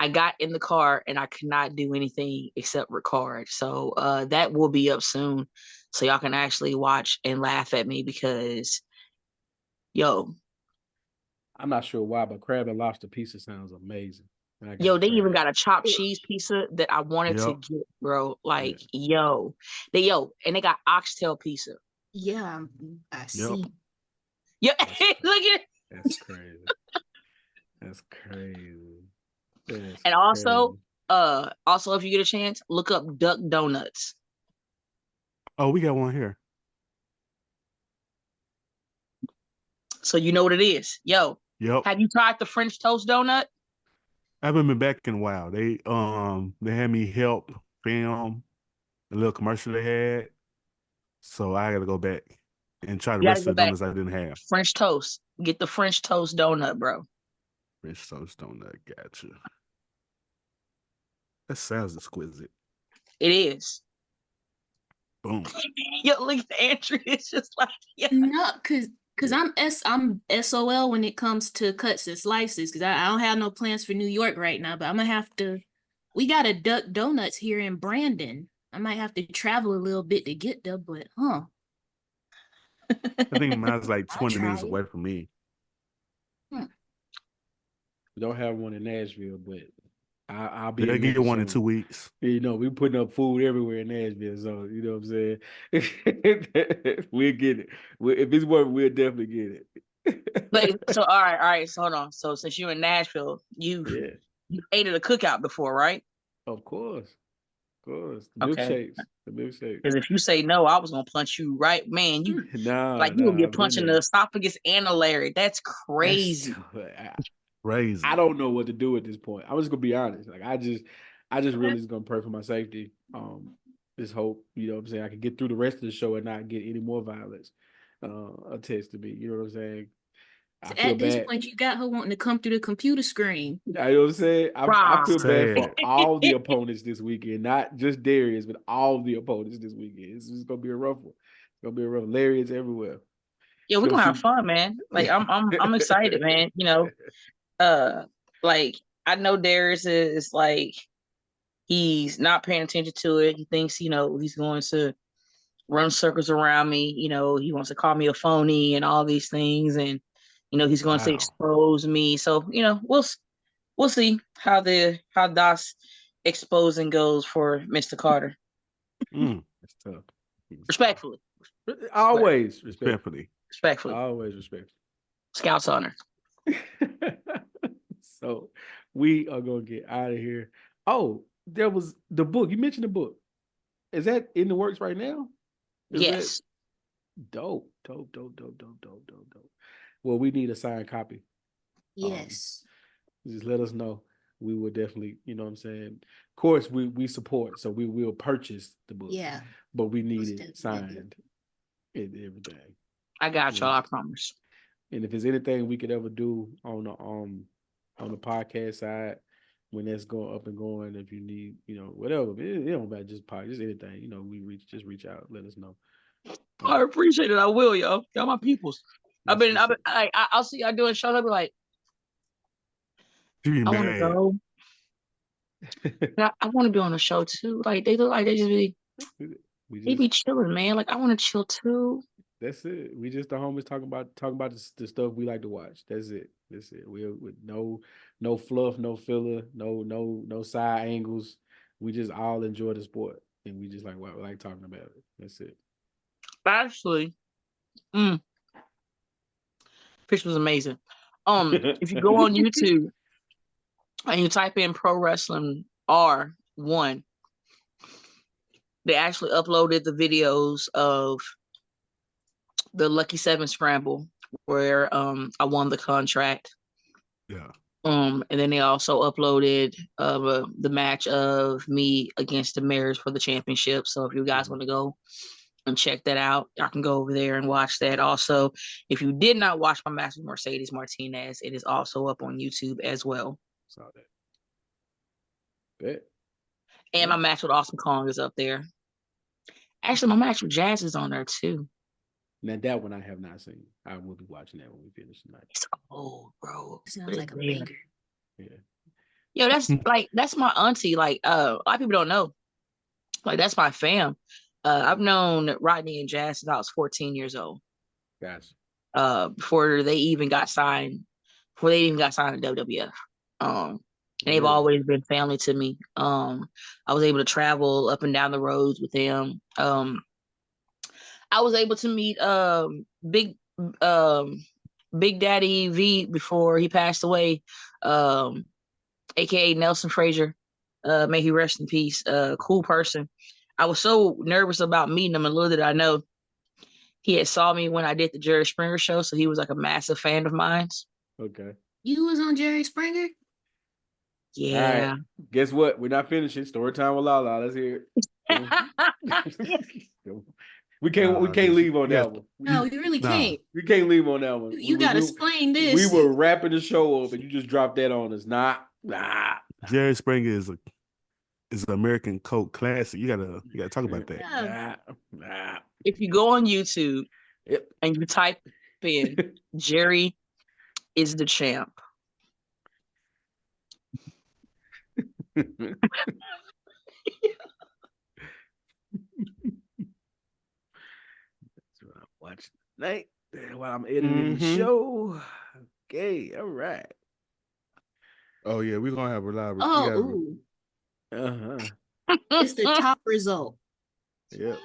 I got in the car and I could not do anything except record. So that will be up soon, so y'all can actually watch and laugh at me because, yo, I'm not sure why, but crab and lobster pizza sounds amazing. And I they gotta try even that. got a chopped cheese pizza that I wanted to Yep. get, bro. Like, Yeah. and they got oxtail pizza. Yeah, I see. Yeah, That's look at it. That's crazy. That's crazy. That's And also if you get a chance, look up Duck Donuts. Oh, we got one here. So you know what it is. Yo, Yep. Have you tried the French toast donut? I haven't been back in a while. They had me help film a little commercial they had. So I gotta go back and try the You gotta rest go of the back. donuts I didn't have. French toast. Get the French toast donut, bro. French toast donut, gotcha. That sounds exquisite. It is. Boom. Yo, look at Andrew. It's just like, yeah. No, cause I'm SOL when it comes to cuts and slices. Cause I don't have no plans for New York right now, but I'm gonna have to. We got a Duck Donuts here in Brandon. I might have to travel a little bit to get there, but I think mine's like I'll 20 try minutes it. away from me. We don't have one in Nashville, but I'll be They'll in get Memphis one in soon. 2 weeks. You know, we putting up food everywhere in Nashville, so you know what I'm saying. We'll get it. If it's worth, we'll definitely get it. Like, so all right. So hold on. So since you're in Nashville, you Yeah, ate at a cookout before, right? of course, of course. The Okay. milkshakes, the milkshakes. Because if you say no, I was gonna punch you, right? Man, you Nah, like you gonna I've get been punched in the there. esophagus and the lariat. That's That's crazy. Crazy. I don't know what to do at this point. I'm just gonna be honest. Like I just really is gonna pray for my safety. Just hope, you know what I'm saying, I can get through the rest of the show and not get any more violence attached to me. You know what I'm saying? I feel At this bad. point, you got her wanting to come through the computer screen. You know what I'm saying? I Right. feel bad Sad. for all the opponents this weekend, not just Darius, but all the opponents this weekend. It's just gonna be a rough one. It's gonna be a rough. Larry's everywhere. Yeah, It's we're gonna gonna have see. fun, man. Like I'm excited, man. You know, like I know Darius is like he's not paying attention to it. He thinks, he's going to run circles around me. He wants to call me a phony and all these things, and he's going to Wow. expose me. So we'll see how DOS exposing goes for Mr. Carter. That's tough. Respectfully, Always respect. Respectfully. respectfully, Always respect. Scout's honor. So we are gonna get out of here. Oh, there was the book. You mentioned the book. Is that in the works right now? Is that Yes, dope? Dope. Well, we need a signed copy. Yes. Just let us know. We will definitely, you know what I'm saying? Of course, we support, so we will purchase the book. Yeah. But we need Most it definitely. signed and everything. I got y'all. I Yes. promise. And if there's anything we could ever do on the podcast side, when that's going up and going, if you need, whatever, it don't matter, just anything, we reach out, let us know. I appreciate it. I will, y'all. Y'all my peoples. I'll I'll see y'all doing shows. I'll be like, She be I want to mad. go. I want to be on a show too. Like they look like they just be they be chilling, man. Like I want to chill too. That's it. We just the homies talking about the stuff we like to watch. That's it. We with no fluff, no filler, no side angles. We just all enjoy the sport, and we just like what we like talking about it. That's it. Actually, Fish was amazing. If you go on YouTube and you type in Pro Wrestling R1, they actually uploaded the videos of the Lucky Seven Scramble where I won the contract. Yeah. And then they also uploaded the match of me against the Mares for the championship. So if you guys want to go and check that out, y'all can go over there and watch that. Also, if you did not watch my match with Mercedes Martinez, it is also up on YouTube as well. Saw that. Bet. And my match with Awesome Kong is up there. Actually, my match with Jazz is on there too. Now that one I have not seen. I will be watching that when we finish tonight. It's old, bro. Sounds like a banger. Yeah. Yo, that's my auntie. Like, a lot of people don't know. Like, that's my fam. I've known Rodney and Jazz since I was 14 years old. Gotcha. Before they even got signed to WWF. And they've always been family to me. I was able to travel up and down the roads with them. I was able to meet Big Daddy V before he passed away, aka Nelson Frazier. May he rest in peace. Cool person. I was so nervous about meeting him, and little did I know he had saw me when I did the Jerry Springer show, so he was like a massive fan of mine. Okay. You was on Jerry Springer? Yeah. All right. Guess what? We're not finishing. Story time with Lala. Let's hear it. We can't leave on that one. No, you really Nah. can't. We can't leave on that one. You gotta explain We this. were wrapping the show up and you just dropped that on us. Nah. Jerry Springer is an American cult classic. You gotta talk about that. Yeah. Nah. If you go on YouTube Yep. and you type in Jerry is the champ. That's what I'm watching tonight while I'm editing the show. Okay, all right. Oh yeah, we're gonna have reliable. Oh, ooh. It's the top result. Yep.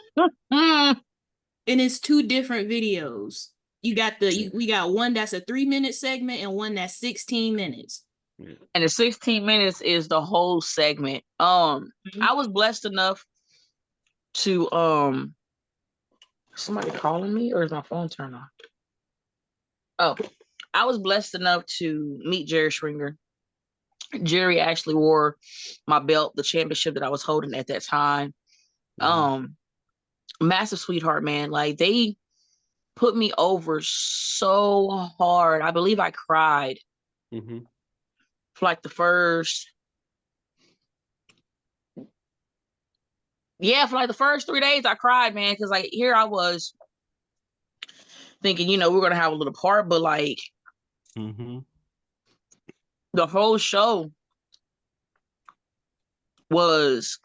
And it's 2 different videos. We got one that's a 3-minute segment and one that's 16 minutes. And the 16 minutes is the whole segment. I was blessed enough to somebody calling me, or is my phone turned on? Oh, I was blessed enough to meet Jerry Springer. Jerry actually wore my belt, the championship that I was holding at that time. Massive sweetheart, man. Like, they put me over so hard. I believe I cried for like the first 3 days. I cried, man, because like here I was thinking, we're gonna have a little part, but like the whole show was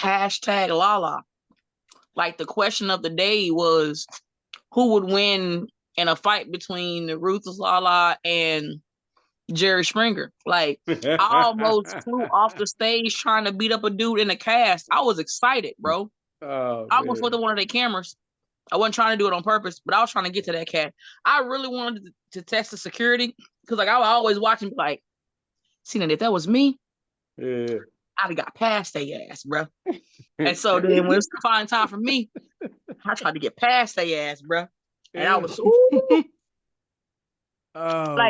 #Lala. Like, the question of the day was, who would win in a fight between Ruthless Lala and Jerry Springer? Like, I almost flew off the stage trying to beat up a dude in a cast. I was excited, bro. I almost went to one of their cameras. I wasn't trying to do it on purpose, but I was trying to get to that cat. I really wanted to test the security, because like I would always watch him, like, see, if that was me, I'd have got past their ass, bro. And so then when it's fine time for me, I tried to get past their ass, bro. And I was like,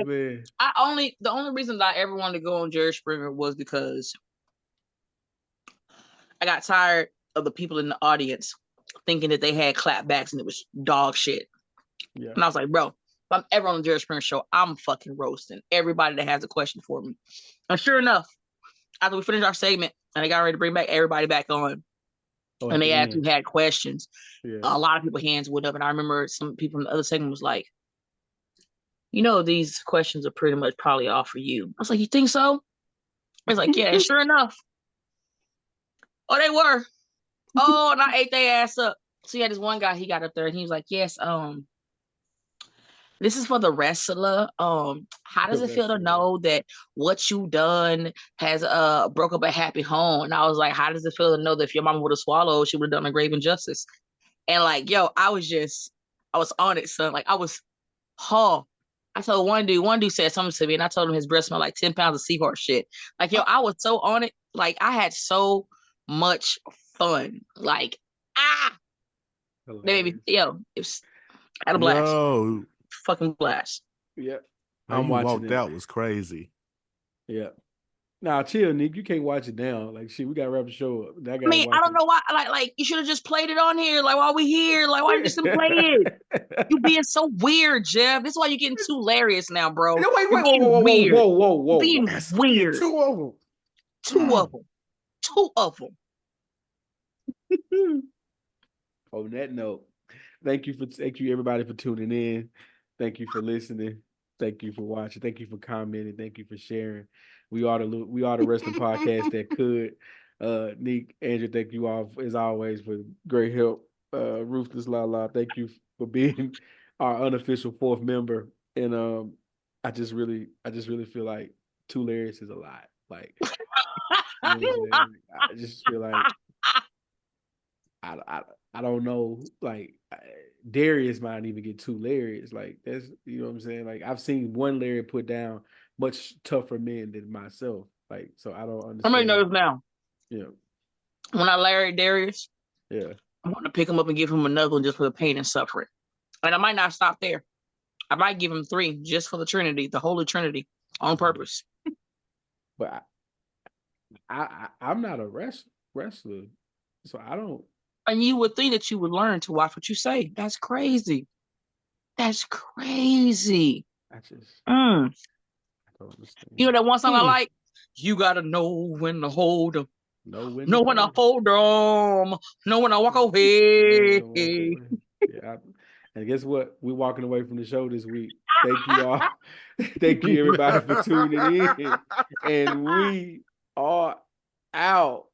man. The only reason that I ever wanted to go on Jerry Springer was because I got tired of the people in the audience thinking that they had clapbacks and it was dog shit. Yeah. And I was like, bro, if I'm ever on the Jerry Springer show, I'm fucking roasting everybody that has a question for me. And sure enough, after we finished our segment and they got ready to bring back everybody back on, and they actually had questions, a lot of people's hands went up. And I remember some people in the other segment was like, these questions are pretty much probably all for you. I was like, you think so? I was like, yeah. And sure enough, they were. And I ate their ass up. So you had this one guy, he got up there and he was like, yes, this is for the wrestler. How does it feel to know that what you done has broke up a happy home? And I was like, how does it feel to know that if your mama would have swallowed, she would have done a grave injustice? And like, yo, I was on it, son. Like, I was, I told one dude said something to me, and I told him his breath smelled like 10 pounds of seahorse shit. Like, yo, I was so on it. Like, I had so much fun. Like, baby, yo, it was, I had a blast. Yo. Fucking blast. Yep. I'm watching walked it. Out was crazy. Yeah. Nah, chill, Nick. You can't watch it now. Like, shit, we gotta wrap the show up. I don't know why. Like, you should have just played it on here. Like, while we here, like, why you just didn't play it? You being so weird, Jeff. This is why you're getting too hilarious now, bro. Wait, whoa. Being weird. Two of them. Two of them. On that note, thank you everybody for tuning in. Thank you for listening. Thank you for watching. Thank you for commenting. Thank you for sharing. We are the wrestling podcast that could. Nick, Andrew, thank you all as always for great help. Ruthless Lala, thank you for being our unofficial 4th member. And I just really feel like 2 Larrys is a lot. Like, I just feel like I don't know, like, Darius might even get 2 Lariats. Like, that's, you know what I'm saying? Like, I've seen 1 Lariat put down much tougher men than myself. Like, so I don't understand. I'm gonna know this now. Yeah. When I Lariat Darius, yeah, I'm gonna pick him up and give him another one just for the pain and suffering. And I might not stop there. I might give him 3 just for the Trinity, the Holy Trinity, on purpose. But I'm not a wrestler, so I don't. And you would think that you would learn to watch what you say. That's crazy. That's crazy. I just Mm. I don't understand. You know that one song I like? You gotta know when to hold them. Know when Know to when to fold. hold them. Know when to walk Know when away. to walk away. Yeah. And guess what? We're walking away from the show this week. Thank you all. Thank you everybody for tuning in. And we are out.